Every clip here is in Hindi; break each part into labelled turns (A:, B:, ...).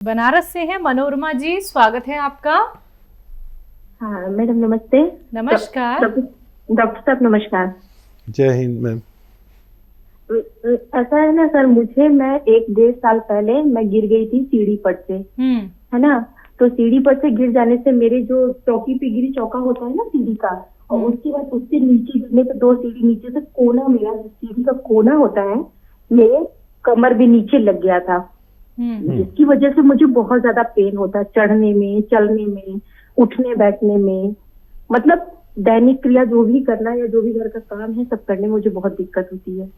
A: बनारस से हैं मनोरमा जी, स्वागत है आपका।
B: हाँ मैडम नमस्ते।
A: नमस्कार।
B: डॉक्टर साहब नमस्कार।
C: जय हिंद मैम।
B: ऐसा है ना सर, मैं 1-1.5 साल पहले मैं गिर गई थी सीढ़ी पर से, है ना। तो सीढ़ी पर से गिर जाने से मेरे जो चौकी पे गिरी, चौका होता है ना सीढ़ी का, और उसके बाद उससे नीचे गिरने पे 2 सीढ़ी नीचे से कोना, मेरा सीढ़ी का कोना होता है, मेरे कमर भी नीचे लग गया था, जिसकी वजह से मुझे बहुत ज्यादा पेन होता है, चढ़ने में, चलने में, उठने बैठने में, मतलब दैनिक क्रिया जो भी करना या जो भी घर का काम है सब करने में मुझे बहुत दिक्कत होती है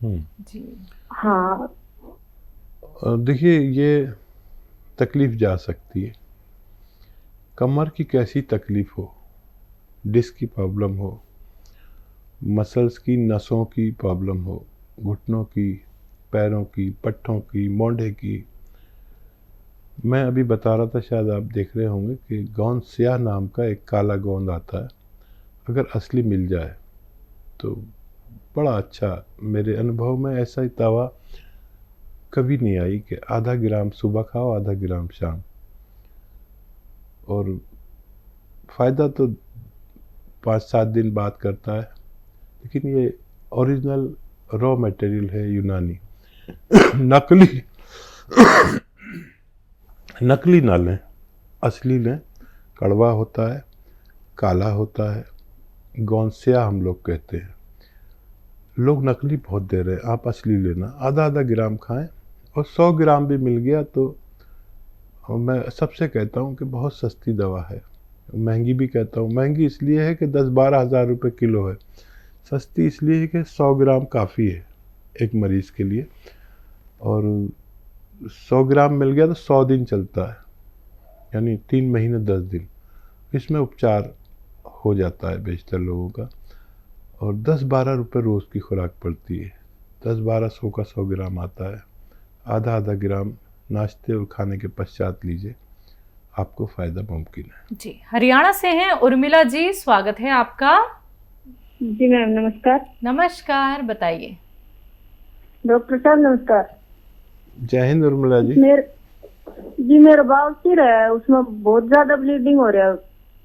A: जी।
B: हाँ
C: देखिए, ये तकलीफ जा सकती है। कमर की कैसी तकलीफ हो, डिस्क की प्रॉब्लम हो, मसल्स की, नसों की प्रॉब्लम हो, घुटनों की, पैरों की, पट्टों की, मोंढे की। मैं अभी बता रहा था, शायद आप देख रहे होंगे कि गोंद स्याह नाम का एक काला गोंद आता है, अगर असली मिल जाए तो बड़ा अच्छा। मेरे अनुभव में ऐसा ही दावा कभी नहीं आई कि आधा ग्राम सुबह खाओ, आधा ग्राम शाम, और फ़ायदा तो 5-7 दिन बाद करता है। लेकिन ये ओरिजिनल रॉ मटेरियल है, यूनानी। नकली नकली ना लें, असली लें। कड़वा होता है, काला होता है, गोंद स्याह हम लोग कहते हैं। लोग नकली बहुत दे रहे हैं, आप असली लेना। आधा ग्राम खाएं, और 100 ग्राम भी मिल गया तो मैं सबसे कहता हूं कि बहुत सस्ती दवा है। महंगी भी कहता हूं, महंगी इसलिए है कि 10-12 हज़ार रुपये किलो है। सस्ती इसलिए है कि 100 ग्राम काफ़ी है एक मरीज़ के लिए, और 100 ग्राम मिल गया तो 100 दिन चलता है, यानी 3 महीने 10 दिन इसमें उपचार हो जाता है बेशतर लोगों का। और 10-12 रुपये रोज़ की खुराक पड़ती है। 10-12 का 100 ग्राम आता है। आधा ग्राम नाश्ते और खाने के पश्चात लीजिए, आपको फ़ायदा मुमकिन है।
A: जी, हरियाणा से हैं उर्मिला जी, स्वागत है आपका।
B: जी मैम नमस्कार।
A: नमस्कार, बताइए।
B: डॉक्टर साहब नमस्कार।
C: जय हिंद उर्मिला जी।
B: मेरा बाल सिर है, उसमें बहुत ज्यादा ब्लीडिंग हो रहा है,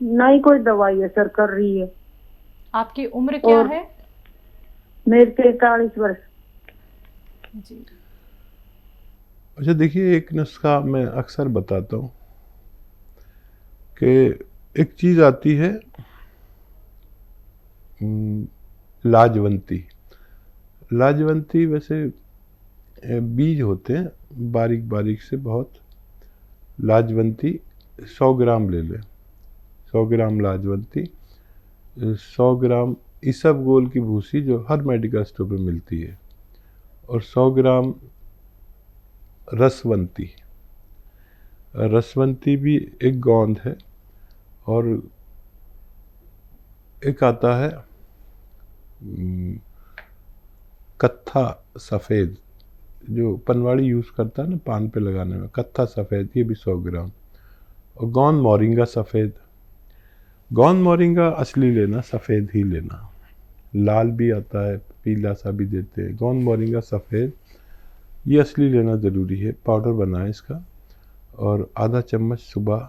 B: ना ही कोई दवाई असर कर रही है।
A: आपकी उम्र क्या है?
B: मेरे 43 वर्ष।
A: जी।
C: अच्छा, देखिए, एक नुस्खा मैं अक्सर बताता हूँ कि एक चीज़ आती है लाजवंती। लाजवंती वैसे बीज होते हैं बारीक बारीक से, बहुत। लाजवंती 100 ग्राम ले लें। 100 ग्राम लाजवंती, 100 ग्राम इसबगोल की भूसी जो हर मेडिकल स्टोर पे मिलती है, और 100 ग्राम रसवंती। रसवंती भी एक गोंद है। और एक आता है कत्था सफ़ेद, जो पनवाड़ी यूज़ करता है ना पान पे लगाने में, कत्था सफ़ेद, ये भी 100 ग्राम। और गोंद मोरिंगा सफ़ेद। गोंद मोरिंगा असली लेना, सफ़ेद ही लेना। लाल भी आता है, पीला सा भी देते हैं। गोंद मोरिंगा सफ़ेद, ये असली लेना ज़रूरी है। पाउडर बनाएं इसका, और आधा चम्मच सुबह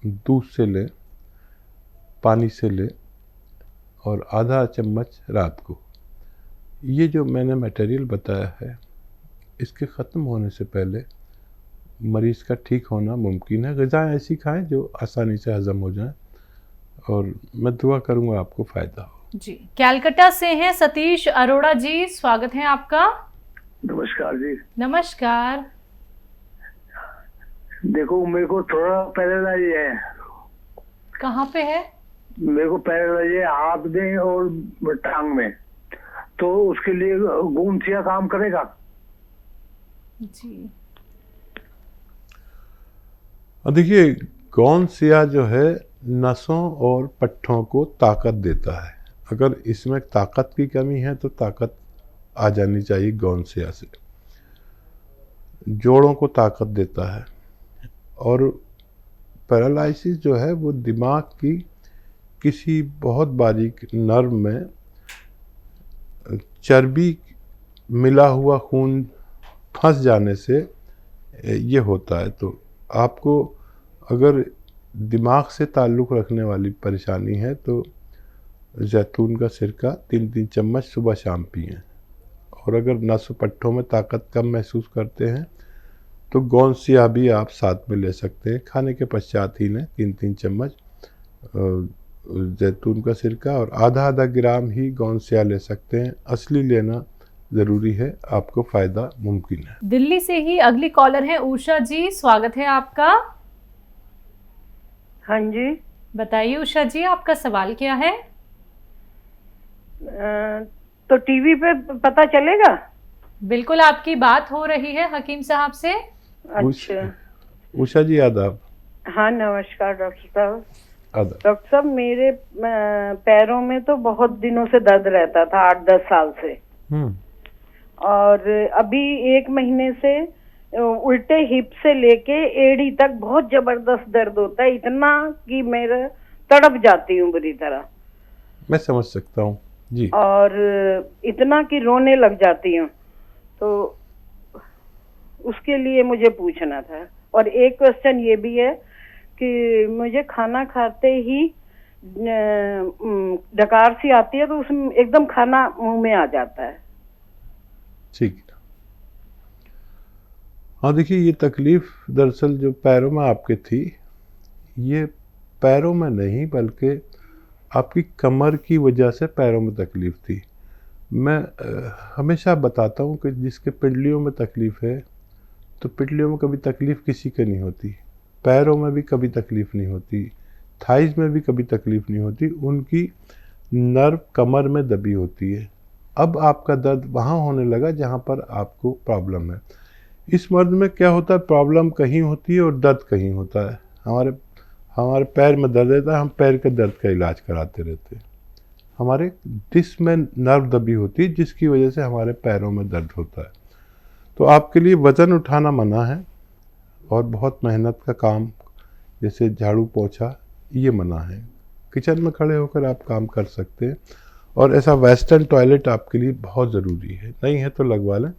C: दूध से लें, पानी से लें, और आधा चम्मच रात को। ये जो मैंने मटेरियल बताया है, इसके ख़त्म होने से पहले मरीज़ का ठीक होना मुमकिन है। ग़िज़ाएँ ऐसी खाएं जो आसानी से हज़म हो जाएं, और मैं दुआ करूँगा आपको फ़ायदा हो।
A: जी, कैलकाटा से हैं सतीश अरोड़ा जी, स्वागत है आपका।
D: नमस्कार जी।
A: नमस्कार।
D: देखो, मेरे को थोड़ा पैरालाइज है।
A: कहाँ पे है?
D: मेरे को पैरालाइज है हाथ में और टांग में, तो उसके लिए गोंद स्याह काम करेगा?
A: जी।
C: देखिए, गोंद स्याह जो है नसों और पट्ठों को ताकत देता है। अगर इसमें ताकत की कमी है तो ताकत आ जानी चाहिए गोंद स्याह से। जोड़ों को ताकत देता है। और पैरालिसिस जो है वो दिमाग की किसी बहुत बारीक नर्व में चर्बी मिला हुआ खून फंस जाने से ये होता है। तो आपको अगर दिमाग से ताल्लुक़ रखने वाली परेशानी है तो जैतून का सिरका 3-3 चम्मच सुबह शाम पिएं। और अगर नस पट्टों में ताकत कम महसूस करते हैं तो गोंसिया भी आप साथ में ले सकते हैं। खाने के पश्चात ही लें 3-3 चम्मच जैतून का सिरका, और आधा ग्राम ही गोंसिया ले सकते हैं। असली लेना ज़रूरी है, आपको फ़ायदा मुमकिन है।
A: दिल्ली से ही अगली कॉलर है उषा जी, स्वागत है आपका।
E: हाँ जी,
A: बताइए उषा जी, आपका सवाल क्या है?
E: तो टीवी पे पता चलेगा?
A: बिल्कुल, आपकी बात हो रही है हकीम साहब से।
E: अच्छा,
C: उषा जी आदाब।
E: हाँ नमस्कार डॉक्टर साहब।
C: आदाब।
E: डॉक्टर साहब, मेरे पैरों में तो बहुत दिनों से दर्द रहता था, 8-10 साल से। और अभी 1 महीने से उल्टे हिप से लेके एड़ी तक बहुत जबरदस्त दर्द होता है, इतना कि मेरा तड़प जाती हूँ बुरी तरह।
C: मैं समझ सकता हूँ जी।
E: और इतना कि रोने लग जाती हूँ। तो उसके लिए मुझे पूछना था। और एक क्वेश्चन ये भी है कि मुझे खाना खाते ही डकार सी आती है, तो उसमें एकदम खाना मुंह में आ जाता है।
C: ठीक है। हाँ देखिए, ये तकलीफ़ दरअसल जो पैरों में आपके थी, ये पैरों में नहीं बल्कि आपकी कमर की वजह से पैरों में तकलीफ़ थी। मैं हमेशा बताता हूँ कि जिसके पिंडलियों में तकलीफ़ है तो पिंडलियों में कभी तकलीफ़ किसी के नहीं होती, पैरों में भी कभी तकलीफ़ नहीं होती, थाइज़ में भी कभी तकलीफ़ नहीं होती, उनकी नर्व कमर में दबी होती है। अब आपका दर्द वहाँ होने लगा जहाँ पर आपको प्रॉब्लम है। इस मर्द में क्या होता है, प्रॉब्लम कहीं होती है और दर्द कहीं होता है। हमारे पैर में दर्द रहता है, हम पैर के दर्द का इलाज कराते रहते हैं। हमारे डिस्क में नर्व दबी होती है जिसकी वजह से हमारे पैरों में दर्द होता है। तो आपके लिए वज़न उठाना मना है और बहुत मेहनत का काम जैसे झाड़ू पोछा ये मना है। किचन में खड़े होकर आप काम कर सकते हैं, और ऐसा वेस्टर्न टॉयलेट आपके लिए बहुत ज़रूरी है। नहीं है तो लगवा लें।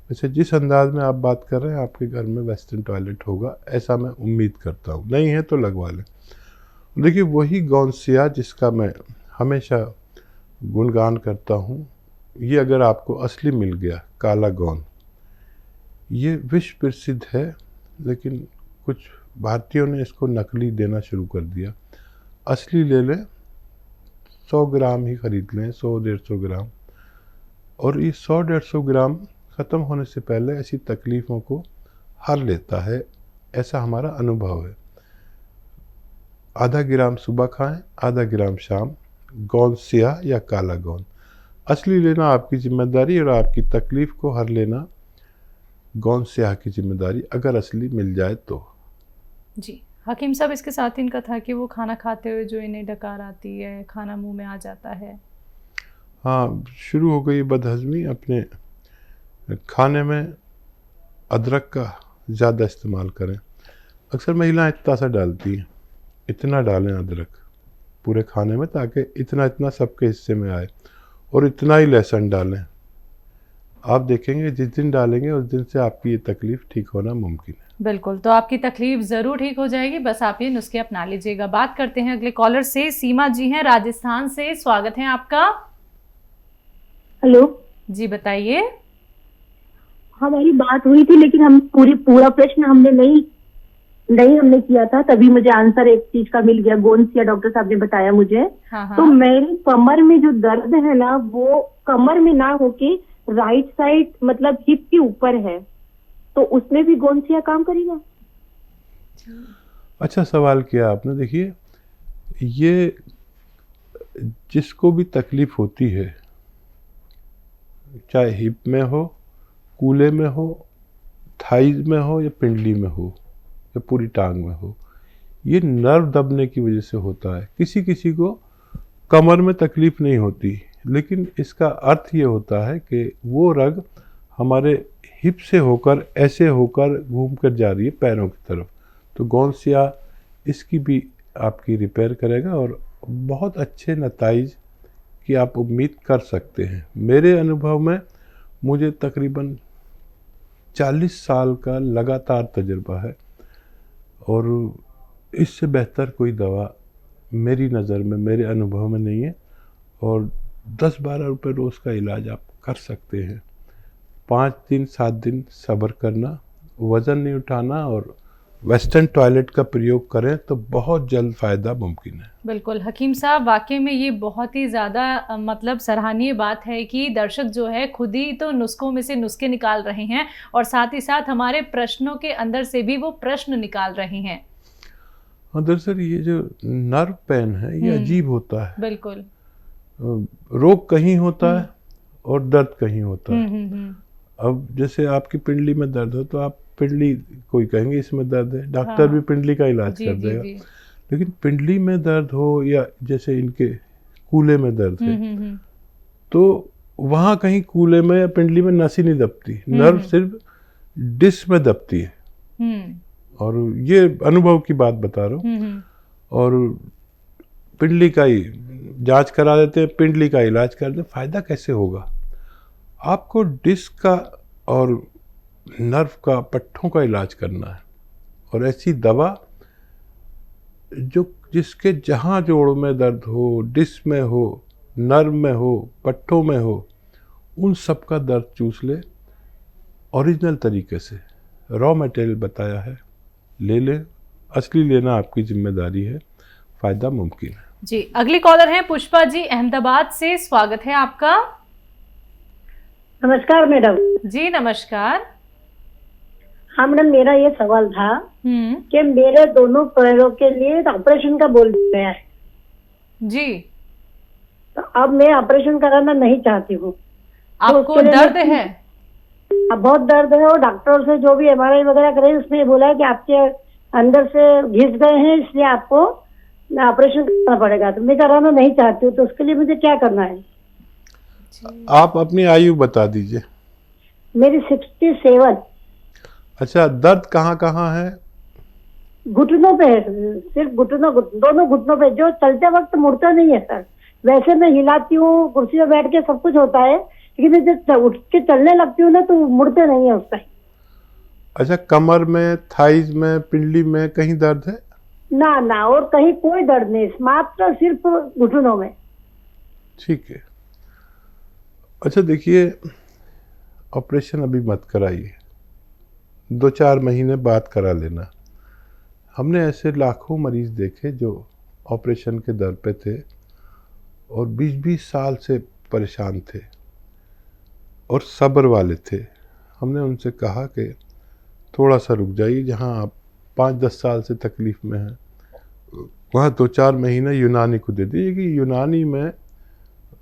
C: वैसे जिस अंदाज में आप बात कर रहे हैं आपके घर में वेस्टर्न टॉयलेट होगा, ऐसा मैं उम्मीद करता हूँ। नहीं है तो लगवा लें। देखिए, वही गोंसिया जिसका मैं हमेशा गुणगान करता हूँ, ये अगर आपको असली मिल गया, काला गोंद, ये विश्व प्रसिद्ध है, लेकिन कुछ भारतीयों ने इसको नकली देना शुरू कर दिया। असली ले लें, 100 ग्राम ही खरीद लें, 100-150 ग्राम। और ये 100-150 ग्राम ख़त्म होने से पहले ऐसी तकलीफ़ों को हर लेता है, ऐसा हमारा अनुभव है। आधा ग्राम सुबह खाएं, आधा ग्राम शाम। गोंसिया या काला गोंद असली लेना आपकी जिम्मेदारी, और आपकी तकलीफ़ को हर लेना गोंसिया की जिम्मेदारी, अगर असली मिल जाए तो।
A: जी हकीम साहब, इसके साथ इनका था कि वो खाना खाते हुए जो इन्हें डकार आती है, खाना मुंह में आ जाता है।
C: हाँ, शुरू हो गई बदहज़मी। अपने खाने में अदरक का ज़्यादा इस्तेमाल करें। अक्सर महिलाएं इतना सा डालती हैं, इतना डालें अदरक पूरे खाने में ताकि इतना सबके हिस्से में आए, और इतना ही लहसुन डालें। आप देखेंगे जिस दिन डालेंगे उस दिन से आपकी ये तकलीफ़ ठीक होना मुमकिन है।
A: बिल्कुल, तो आपकी तकलीफ ज़रूर ठीक हो जाएगी, बस आप ये नुस्खे अपना लीजिएगा। बात करते हैं अगले कॉलर से। सीमा जी हैं राजस्थान से, स्वागत है आपका।
B: हेलो
A: जी बताइए।
B: हमारी बात हुई थी, लेकिन हम पूरा प्रश्न हमने नहीं हमने किया था, तभी मुझे आंसर एक चीज का मिल गया। गोंसिया डॉक्टर साहब ने बताया मुझे।
A: हाँ।
B: तो मेरी कमर में जो दर्द है ना, वो कमर में ना होके राइट साइड मतलब हिप के ऊपर है, तो उसमें भी गोंसिया काम करेगा?
C: अच्छा सवाल किया आपने। देखिए, ये जिसको भी तकलीफ़ होती है, चाहे हिप में हो, कूल्हे में हो, थाइज में हो या पिंडली में हो या पूरी टांग में हो, ये नर्व दबने की वजह से होता है। किसी किसी को कमर में तकलीफ़ नहीं होती, लेकिन इसका अर्थ ये होता है कि वो रग हमारे हिप से होकर ऐसे होकर घूम कर जा रही है पैरों की तरफ। तो गोंसिया इसकी भी आपकी रिपेयर करेगा और बहुत अच्छे नताइज की आप उम्मीद कर सकते हैं। मेरे अनुभव में मुझे तकरीबन 40 साल का लगातार तजुर्बा है और इससे बेहतर कोई दवा मेरी नज़र में, मेरे अनुभव में नहीं है। और 10-12 रुपये रोज़ का इलाज आप कर सकते हैं। 5 दिन 7 दिन सब्र करना, वज़न नहीं उठाना और वेस्टर्न टॉयलेट का प्रयोग करें तो बहुत जल्द फ़ायदा मुमकिन है।
A: बिल्कुल हकीम साहब, वाकई में ये बहुत ही ज़्यादा मतलब सराहनीय बात है कि दर्शक जो है खुद ही तो नुस्खों में से नुस्खे निकाल रहे हैं और साथ ही साथ हमारे प्रश्नों के अंदर से भी वो प्रश्न निकाल रहे हैं।
C: हाँ, दरअसल ये जो नर्व पेन है ये अजीब होता है।
A: बिल्कुल,
C: रोग कहीं होता है और दर्द कहीं होता है। अब जैसे आपकी पिंडली में दर्द हो तो आप पिंडली, कोई कहेंगे इसमें दर्द है, डॉक्टर भी पिंडली का इलाज कर देगा। लेकिन पिंडली में दर्द हो या जैसे इनके कूले में दर्द है तो वहाँ कहीं कूले में या पिंडली में नस ही नहीं दबती, नर्व सिर्फ डिस्क में दबती है। और ये अनुभव की बात बता रहा हूँ। और पिंडली का ही जांच करा देते हैं, पिंडली का इलाज कर दें, फ़ायदा कैसे होगा? आपको डिस्क का और नर्व का, पट्ठों का इलाज करना है और ऐसी दवा जो जिसके जहाँ जोड़ में दर्द हो, डिस्क में हो, नर्व में हो, पट्ठों में हो, उन सब का दर्द चूस ले। ओरिजिनल तरीके से रॉ मटेरियल बताया है, ले ले। असली लेना आपकी जिम्मेदारी है, फ़ायदा मुमकिन है।
A: जी, अगली कॉलर हैं पुष्पा जी अहमदाबाद से, स्वागत है आपका।
F: नमस्कार मैडम।
A: जी नमस्कार।
F: हाँ मैडम, मेरा ये सवाल था कि मेरे दोनों पैरों के लिए ऑपरेशन का बोल दिया है
A: जी,
F: तो अब मैं ऑपरेशन कराना नहीं चाहती हूँ।
A: आपको
F: तो
A: दर्द है?
F: बहुत दर्द है और डॉक्टर से जो भी MRI वगैरह करे उसमें बोला है कि आपके अंदर से घिस गए हैं, इसलिए आपको ऑपरेशन करना पड़ेगा। तो मैं कराना नहीं चाहती हूँ, तो उसके लिए मुझे क्या करना है?
C: आप अपनी आयु बता दीजिए।
F: मेरी 67।
C: अच्छा, दर्द कहाँ कहाँ है?
F: घुटनों पे है, सिर्फ घुटनों, दोनों घुटनों पे। जो चलते वक्त मुड़ता नहीं है सर, वैसे मैं हिलाती हूँ, कुर्सी पे बैठ के सब कुछ होता है, लेकिन जब उठ के चलने लगती हूँ ना तो मुड़ते नहीं है उस टाइम।
C: अच्छा, कमर में, थाइज में, पिंडली में कहीं दर्द है?
F: ना ना, और कहीं कोई दर्द नहीं, मात्र सिर्फ घुटनों में।
C: ठीक है। अच्छा देखिए, ऑपरेशन अभी मत कराइए, 2-4 महीने बाद करा लेना। हमने ऐसे लाखों मरीज देखे जो ऑपरेशन के दर पे थे और 20-20 साल से परेशान थे और सब्र वाले थे। हमने उनसे कहा कि थोड़ा सा रुक जाइए, जहाँ आप 5-10 साल से तकलीफ़ में हैं वहाँ 2-4 महीने यूनानी को दे दीजिए। कि यूनानी में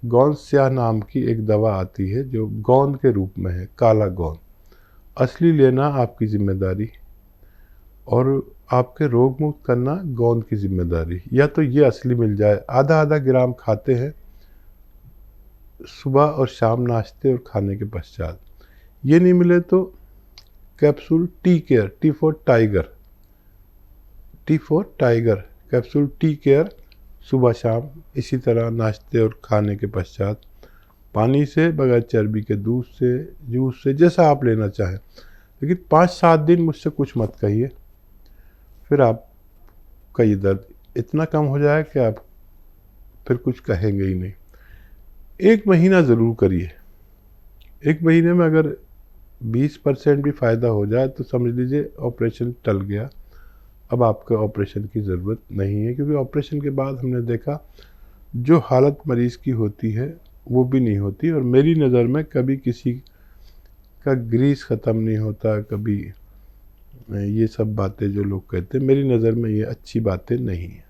C: गौंस्या नाम की एक दवा आती है जो गोंद के रूप में है, काला गोंद। असली लेना आपकी जिम्मेदारी और आपके रोग मुक्त करना गोंद की जिम्मेदारी। या तो ये असली मिल जाए, आधा ग्राम खाते हैं सुबह और शाम नाश्ते और खाने के पश्चात। ये नहीं मिले तो capsule tea care, T for tiger capsule tea care सुबह शाम इसी तरह नाश्ते और खाने के पश्चात, पानी से, बगैर चर्बी के, दूध से, जूस से, जैसा आप लेना चाहें। लेकिन 5-7 दिन मुझसे कुछ मत कहिए, फिर आपका ये दर्द इतना कम हो जाए कि आप फिर कुछ कहेंगे ही नहीं। 1 महीना ज़रूर करिए। 1 महीने में अगर 20% भी फ़ायदा हो जाए तो समझ लीजिए ऑपरेशन टल गया। अब आपको ऑपरेशन की ज़रूरत नहीं है, क्योंकि ऑपरेशन के बाद हमने देखा जो हालत मरीज़ की होती है वो भी नहीं होती। और मेरी नज़र में कभी किसी का ग्रीस ख़त्म नहीं होता, कभी ये सब बातें जो लोग कहते हैं, मेरी नज़र में ये अच्छी बातें नहीं हैं।